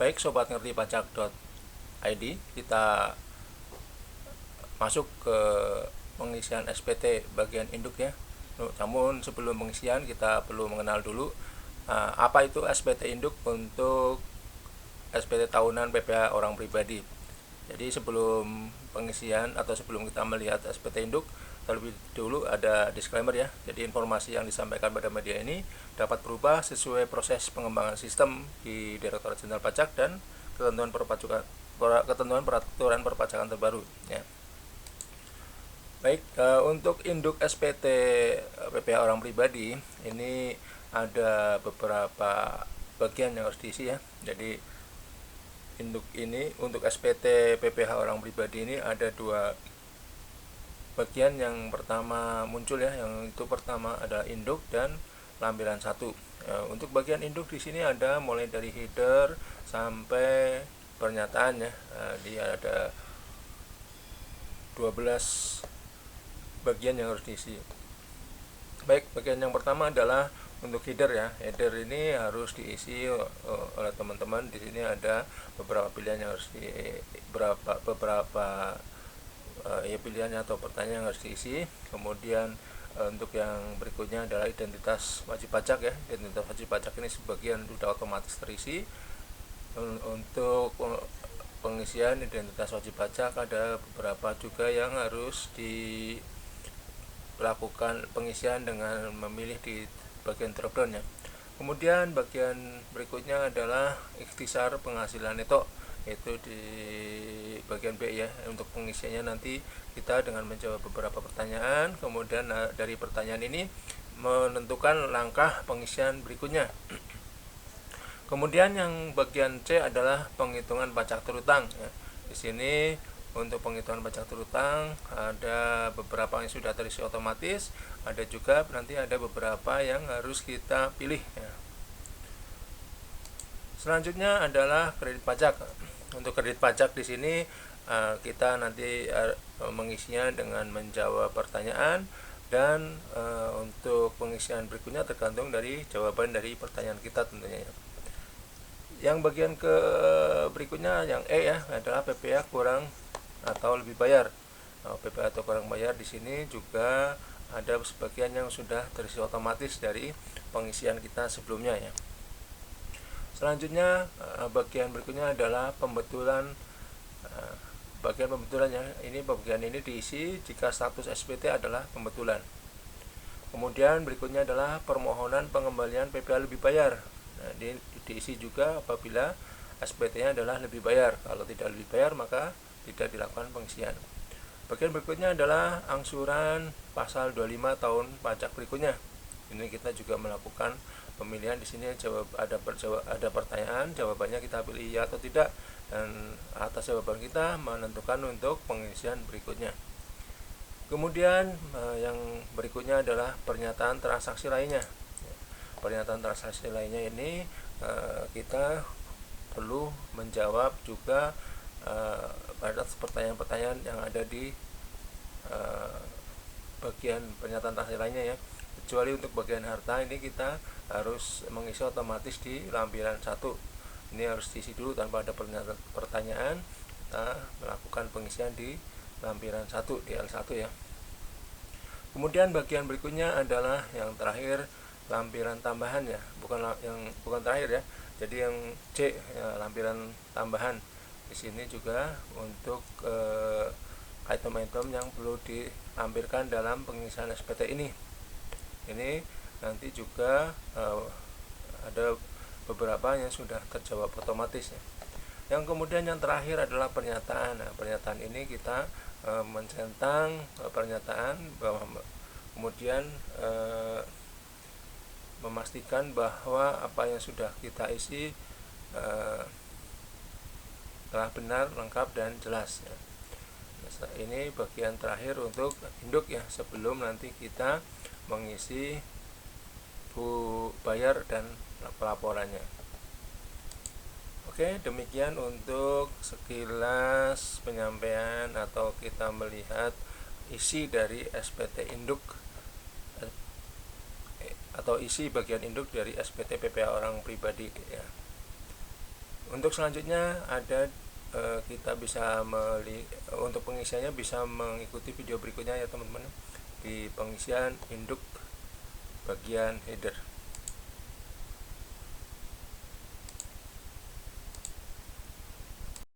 Baik sobat ngerti pajak.id, kita masuk ke pengisian SPT bagian induk ya. Namun sebelum pengisian kita perlu mengenal dulu apa itu SPT induk untuk SPT tahunan PPh orang pribadi. Jadi sebelum pengisian atau sebelum kita melihat SPT induk, terlebih dulu ada disclaimer ya. Jadi informasi yang disampaikan pada media ini dapat berubah sesuai proses pengembangan sistem di Direktorat Jenderal Pajak dan ketentuan peraturan perpajakan terbaru ya. Baik, untuk induk SPT PPh orang pribadi ini ada beberapa bagian yang harus diisi ya. Jadi induk ini untuk SPT PPh orang pribadi ini ada dua bagian. Yang pertama muncul ya, yang itu pertama adalah induk dan lampiran 1. Untuk bagian induk di sini ada mulai dari header sampai pernyataan ya. Dia ada 12 bagian yang harus diisi. Baik, bagian yang pertama adalah untuk header ya. Header ini harus diisi oleh teman-teman. Di sini ada beberapa pilihan yang harus pilihannya atau pertanyaan yang harus diisi. Kemudian untuk yang berikutnya adalah identitas wajib pajak ya. Identitas wajib pajak ini sebagian sudah otomatis terisi. Untuk pengisian identitas wajib pajak ada beberapa juga yang harus dilakukan pengisian dengan memilih di bagian dropdown ya. Kemudian bagian berikutnya adalah ikhtisar penghasilan neto, itu di bagian B ya. Untuk pengisiannya nanti kita dengan menjawab beberapa pertanyaan, kemudian dari pertanyaan ini menentukan langkah pengisian berikutnya. Kemudian yang bagian C adalah penghitungan pajak terutang ya. Di sini untuk penghitungan pajak terutang ada beberapa yang sudah terisi otomatis, ada juga nanti ada beberapa yang harus kita pilih ya. Selanjutnya adalah kredit pajak. Untuk kredit pajak di sini kita nanti mengisinya dengan menjawab pertanyaan, dan untuk pengisian berikutnya tergantung dari jawaban dari pertanyaan kita tentunya ya. Yang bagian ke berikutnya yang E ya adalah PPh kurang atau lebih bayar. PPh atau kurang bayar di sini juga ada sebagian yang sudah terisi otomatis dari pengisian kita sebelumnya ya. Selanjutnya bagian berikutnya adalah pembetulan. Bagian pembetulan ya, ini bagian ini diisi jika status SPT adalah pembetulan. Kemudian berikutnya adalah permohonan pengembalian PPh lebih bayar. Nah, diisi juga apabila SPT-nya adalah lebih bayar. Kalau tidak lebih bayar maka tidak dilakukan pengisian. Bagian berikutnya adalah angsuran pasal 25 tahun pajak berikutnya. Ini kita juga melakukan pemilihan. Di sini ada pertanyaan, jawabannya kita pilih ya atau tidak, dan atas jawaban kita menentukan untuk pengisian berikutnya. Kemudian yang berikutnya adalah pernyataan transaksi lainnya. Pernyataan transaksi lainnya ini kita perlu menjawab juga pada pertanyaan-pertanyaan yang ada di bagian pernyataan transaksi lainnya ya. Kecuali untuk bagian harta ini kita harus mengisi otomatis di lampiran 1. Ini harus diisi dulu tanpa ada pertanyaan. Kita melakukan pengisian di lampiran 1 di L1 ya. Kemudian bagian berikutnya adalah yang terakhir, lampiran tambahan ya, bukan terakhir ya. Jadi yang C ya, lampiran tambahan. Di sini juga untuk item-item yang perlu dilampirkan dalam pengisian SPT ini. Ini nanti juga ada beberapa yang sudah terjawab otomatis ya. Yang kemudian yang terakhir adalah pernyataan. Nah, pernyataan ini kita mencentang pernyataan bahwa kemudian memastikan bahwa apa yang sudah kita isi telah benar, lengkap, dan jelas ya. Ini bagian terakhir untuk induk ya, sebelum nanti kita mengisi bayar dan pelaporannya. Oke, demikian untuk sekilas penyampaian atau kita melihat isi dari SPT induk atau isi bagian induk dari SPT PPh orang pribadi ya. Untuk selanjutnya ada kita bisa untuk pengisiannya bisa mengikuti video berikutnya ya teman-teman, di pengisian induk bagian header.